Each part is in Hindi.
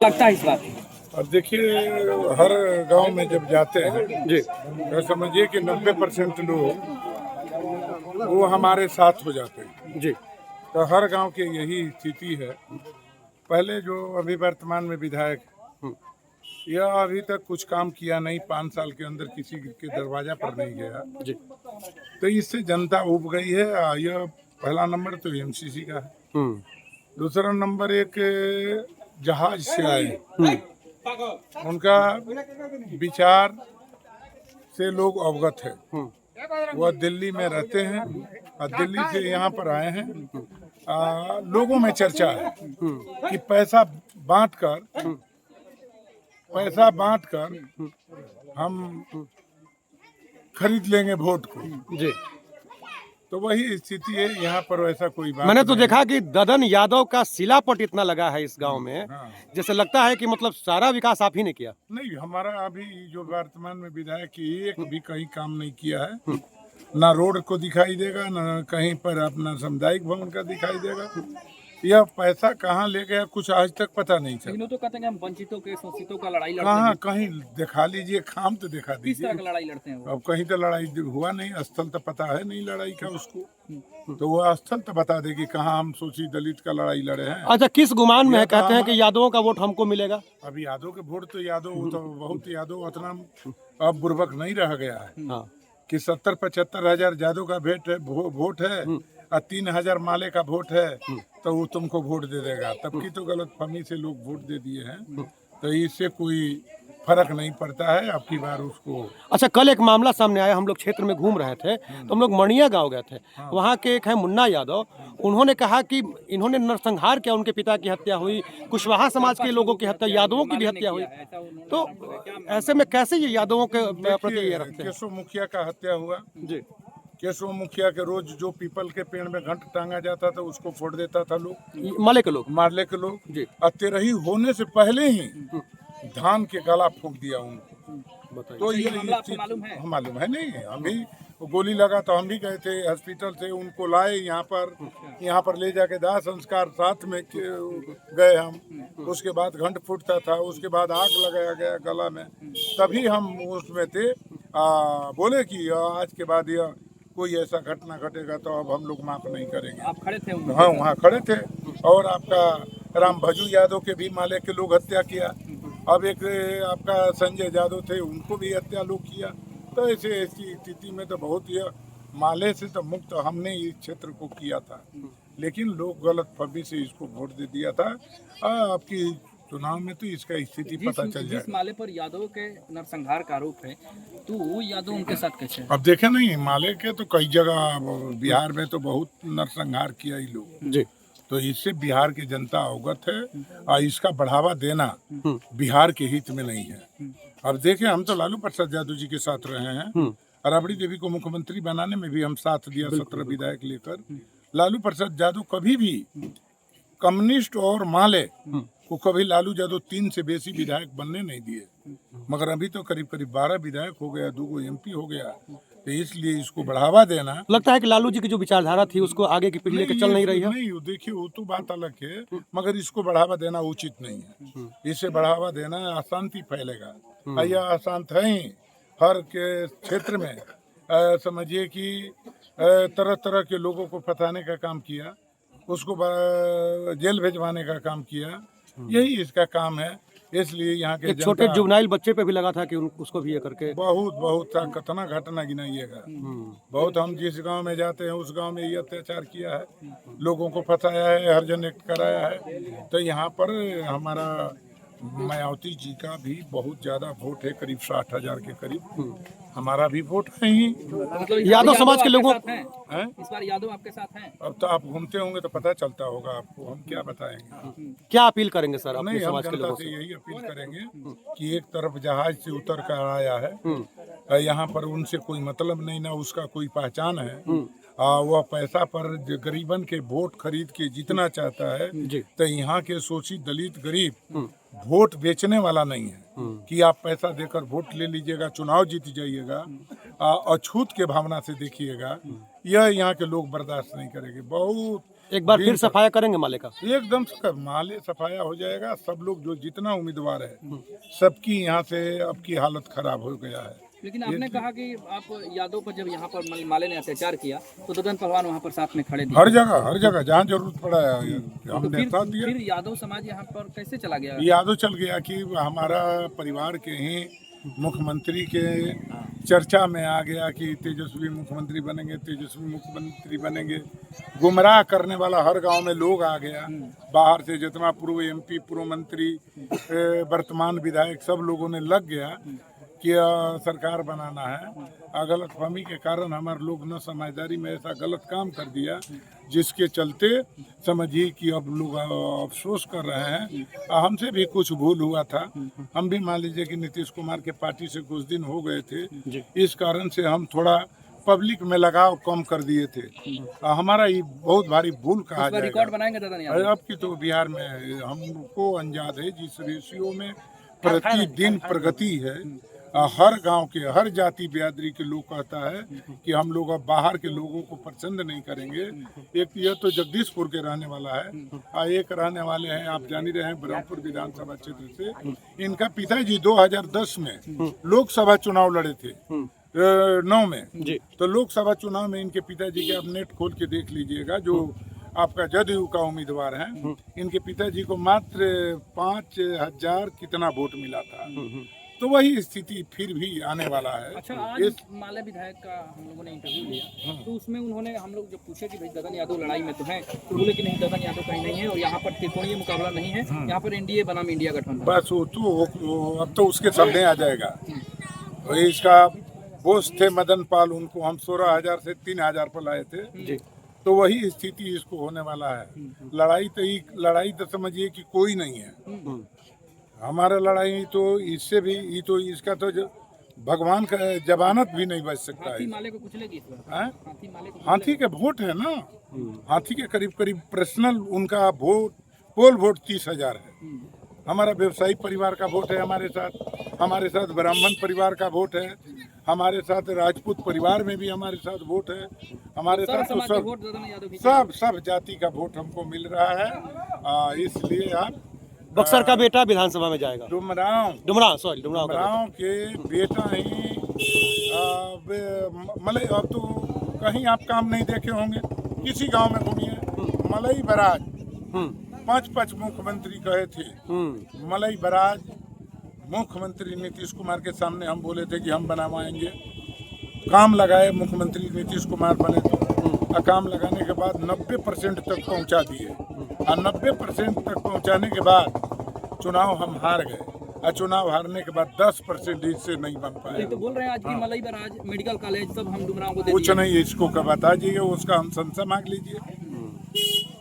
लगता है इस बार? अब देखिए, हर गांव में जब जाते हैं जी तो समझिए कि 90% लोग वो हमारे साथ हो जाते हैं। जी तो हर गांव की यही स्थिति है। पहले जो अभी वर्तमान में विधायक, यह अभी तक कुछ काम किया नहीं, 5 साल के अंदर किसी के दरवाजा पर नहीं गया। जी तो इससे जनता उब गई है। यह पहला नंबर तो एमसीसी का है। दूसरा नंबर एक जहाज से आए, उनका विचार से लोग अवगत है। वह दिल्ली में रहते हैं और दिल्ली से यहाँ पर आए हैं। लोगों में चर्चा है कि पैसा बांटकर हम खरीद लेंगे वोट को। जी तो वही स्थिति है यहाँ पर। वैसा कोई बात मैंने तो नहीं। देखा कि ददन यादव का शिलापट इतना लगा है इस गांव में, हाँ। जैसे लगता है कि मतलब सारा विकास आप ही ने किया। नहीं, हमारा अभी जो वर्तमान में विधायक की एक भी कहीं काम नहीं किया है। ना रोड को दिखाई देगा, ना कहीं पर अपना सामुदायिक भवन का दिखाई देगा। यह पैसा कहाँ ले गया कुछ आज तक पता नहीं चला। तो कहते हैं हम वंचितों के शोषितों का लड़ाई कहाँ कहीं दिखा लीजिए, काम तो दिखा किस दीजिए। तरह का लड़ाई लड़ते हैं वो? अब कहीं तो लड़ाई हुआ नहीं, स्थल तो पता है नहीं लड़ाई का उसको। तो वो स्थल तो बता दे कि कहाँ हम शोषित दलित का लड़ाई लड़े हैं। अच्छा, किस गुमान में है? यह कहते हैं काम- कि यादवों का वोट हमको मिलेगा। अब यादव के वोट तो यादव, वो तो बहुत यादव उतना अब बुर्बक नहीं रह गया है हाँ कि 70-75 हजार यादव का वोट है और 3,000 माले का वोट है तो वो तुमको वोट दे देगा। तब की तो गलत फहमी से लोग वोट दे दिए हैं। तो इससे कोई फर्क नहीं पड़ता है। अब की बार उसको अच्छा, कल एक मामला सामने आया। हम लोग क्षेत्र में घूम रहे थे तो हम लोग मणिया गांव गए थे। वहाँ के एक है मुन्ना यादव, उन्होंने कहा कि इन्होंने नरसंहार किया, उनके पिता की हत्या हुई, कुशवाहा समाज के लोगों की हत्या, यादवों की भी हत्या हुई। तो ऐसे में कैसे ये यादवों के प्रति ये रखते हैं? केशव मुखिया का हत्या हुआ। जी केशव मुखिया के रोज जो पीपल के पेड़ में घंट टांगा जाता था उसको फोड़ देता था लोग, माले के लोग। मारले के लोग। जी और तेरही होने से पहले ही धान के गला फूंक दिया उनको। बताइए। तो ये मालूम है नहीं। हम भी गोली लगा तो हम भी गए थे हॉस्पिटल से, उनको लाए यहाँ पर ले जाके दाह संस्कार साथ में गए हम। उसके बाद घंट फूटता था, उसके बाद आग लगाया गया गला में। तभी हम उसमें थे। बोले कि आज के बाद यह कोई ऐसा घटना घटेगा तो अब हम लोग माफ नहीं करेंगे। आप खड़े थे? हाँ, वहाँ खड़े थे। और आपका राम भजू यादव के भी माले के लोग हत्या किया। अब एक आपका संजय यादव थे, उनको भी हत्या लोग किया। तो ऐसी स्थिति में तो बहुत यह माले से तो मुक्त हमने इस क्षेत्र को किया था, लेकिन लोग गलत फहमी से इसको वोट दे दिया था। आपकी चुनाव में तो इसका स्थिति पता चल जाए। जिस माले पर यादव के नरसंहार का आरोप है, तो वो यादव उनके साथ कैसे है? अब देखे नहीं, माले के तो कई जगह बिहार में तो बहुत नरसंहार किया ही लोग। जी तो इससे बिहार की जनता अवगत है और इसका बढ़ावा देना बिहार के हित में नहीं है। अब देखें, हम तो लालू प्रसाद यादव जी के साथ रहे हैं और राबड़ी देवी को मुख्यमंत्री बनाने में भी हम साथ दिया, 17 विधायक लेकर। लालू प्रसाद यादव कभी भी कम्युनिस्ट और माले को कभी लालू यादव 3 से बेसी विधायक बनने नहीं दिए। मगर अभी तो करीब 12 विधायक हो गया, 2 एमपी हो गया। तो इसलिए इसको बढ़ावा देना। लगता है कि लालू जी की जो विचारधारा थी उसको आगे की पीढ़ी लेकर चल नहीं रही है। नहीं, देखिए वो तो बात अलग है, मगर इसको बढ़ावा देना उचित नहीं है। इसे बढ़ावा देना अशांति फैलेगा। यह अशांत है ही हर के क्षेत्र में। समझिए कि तरह तरह के लोगों को फंसाने का काम किया, उसको जेल भेजवाने का काम किया। यही इसका काम है। इसलिए यहाँ के छोटे जुवेनाइल बच्चे पे भी लगा था कि उसको भी ये करके बहुत था। कितना घटना गिनाइएगा। बहुत। हम जिस गांव में जाते हैं उस गांव में ये अत्याचार किया है, लोगों को फंसाया है, हरिजन एक्ट कराया है। तो यहाँ पर हमारा मायावती जी का भी बहुत ज्यादा वोट है, करीब 60,000 के करीब हमारा भी वोट है ही। मतलब यादव समाज के लोगों हैं? इस बार यादव आपके साथ हैं? अब तो आप घूमते होंगे तो पता चलता होगा आपको, हम क्या बताएंगे। क्या अपील करेंगे सर अपने नहीं, हम समाज के जनता लोगों से से? यही अपील करेंगे कि एक तरफ जहाज से उतर कर आया है, यहाँ पर उनसे कोई मतलब नहीं, ना उसका कोई पहचान है। वह पैसा पर गरीबन के वोट खरीद के जीतना चाहता है। तो यहाँ के शोषित दलित गरीब वोट बेचने वाला नहीं है कि आप पैसा देकर वोट ले लीजिएगा, चुनाव जीत जाइएगा। अछूत के भावना से देखिएगा, यह यहाँ के लोग बर्दाश्त नहीं करेंगे। बहुत एक बार फिर सफाया करेंगे माले का? एकदम माले सफाया हो जाएगा। सब लोग जो जितना उम्मीदवार है सबकी यहाँ से अब की हालत खराब हो गया है। लेकिन आपने कहा कि आप यादव पर जब यहाँ पर माले ने अत्याचार किया तो ददन पहलवान वहाँ पर साथ में खड़े थे। हर जगह जहाँ जरूरत पड़ा है हमने साथ दिया। फिर यादव समाज यहाँ पर कैसे चला गया? यादव चल गया कि हमारा परिवार के ही मुख्यमंत्री के चर्चा में आ गया कि तेजस्वी मुख्यमंत्री बनेंगे, तेजस्वी मुख्यमंत्री बनेंगे। गुमराह करने वाला हर गांव में लोग आ गया। बाहर से जितना पूर्व एमपी, पूर्व मंत्री, वर्तमान विधायक सब लोगों ने लग गया कि सरकार बनाना है। गलतफहमी के कारण हमारे लोग न समझदारी में ऐसा गलत काम कर दिया जिसके चलते समझिए कि अब लोग अफसोस कर रहे हैं। हमसे भी कुछ भूल हुआ था। हम भी मान लीजिए कि नीतीश कुमार के पार्टी से कुछ दिन हो गए थे, इस कारण से हम थोड़ा पब्लिक में लगाव कम कर दिए थे। हमारा ये बहुत भारी भूल कहा जाएगा। रिकॉर्ड बनाएंगे दादा? अब की तो बिहार में हमको अंजाद है जिस रेशियो में प्रतिदिन प्रगति है। हर गांव के हर जाति बिरादरी के लोग कहता है कि हम लोग अब बाहर के लोगों को पसंद नहीं करेंगे। एक यह तो जगदीशपुर के रहने वाला है, एक रहने वाले हैं आप जान ही रहे हैं ब्रह्मपुर विधानसभा क्षेत्र से। इनका पिताजी 2010 में लोकसभा चुनाव लड़े थे 9 में जी। तो लोकसभा चुनाव में इनके पिताजी के आप नेट खोल के देख लीजिएगा, जो आपका जदयू का उम्मीदवार है, इनके पिताजी को मात्र 5000 कितना वोट मिला था। तो वही स्थिति फिर भी आने वाला है। अच्छा, आज माले विधायक का हम लोगों ने इंटरव्यू लिया तो उसमें उन्होंने हम लोग जब पूछे कि भाई ददन यादव लड़ाई में तो है, तो बोले कि नहीं ददन यादव कहीं नहीं है और यहाँ पर त्रिकोणीय मुकाबला नहीं है, यहाँ पर एनडीए बनाम इंडिया गठबंधन। बस वो तो अब तो उसके सामने आ जाएगा। इसका बोस थे मदन पाल, उनको हम 16,000 से 3,000 पर लाए थे। तो वही स्थिति इसको होने वाला है। लड़ाई तो समझिए कि कोई नहीं है हमारा। लड़ाई तो इससे भी ये तो इसका तो भगवान का जमानत भी नहीं बच सकता है। हाथी माले को कुचलेगी इस बार? हाथी के वोट है ना, हाथी के करीब करीब पर्सनल उनका पोल वोट 30,000 है। हमारा व्यवसायिक परिवार का वोट है हमारे साथ ब्राह्मण परिवार का वोट है, हमारे साथ राजपूत परिवार में भी हमारे साथ वोट है, हमारे साथ तो सब जाति का वोट हमको मिल रहा है। इसलिए आप बक्सर का बेटा विधानसभा में जाएगा। डुमरांव के बेटा ही मलई। अब तो कहीं आप काम नहीं देखे होंगे, किसी गांव में घूमिए, मलई बराज 5 मुख्यमंत्री कहे थे। मलई बराज मुख्यमंत्री नीतीश कुमार के सामने हम बोले थे कि हम बनवाएंगे, काम लगाए, मुख्यमंत्री नीतीश कुमार बने तो काम लगाने के बाद 90% तक पहुंचा दिए और 90% तक पहुंचाने के बाद चुनाव हम हार गए और चुनाव हारने के बाद 10% इससे नहीं बन पाए। तो बोल रहे हैं आज भी मलई बराज मेडिकल कॉलेज सब हम डुमरांव को दे कुछ नहीं, इसको का बता दीजिए, उसका हम संशय मांग लीजिए।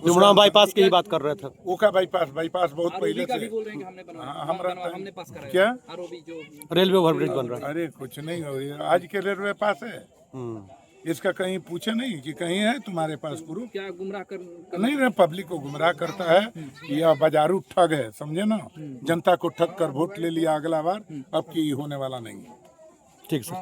डुमरांव बाईपास की ही बात कर रहे थे। वो का बाईपास बहुत पहले से बोल रहे हैं कि हमने बनवाया, हमने पास कराया। क्या आरओबी जो रेलवे ओवरब्रिज बन रहा है? अरे कुछ नहीं हो रही है, आज के रेलवे पास है। इसका कहीं पूछे नहीं कि कहीं है तुम्हारे पास प्रूफ? क्या गुमराह कर नहीं रहे, पब्लिक को गुमराह करता है। यह बाजारू ठग है, समझे ना। जनता को ठग कर वोट ले लिया अगला बार, अब की होने वाला नहीं। ठीक सर।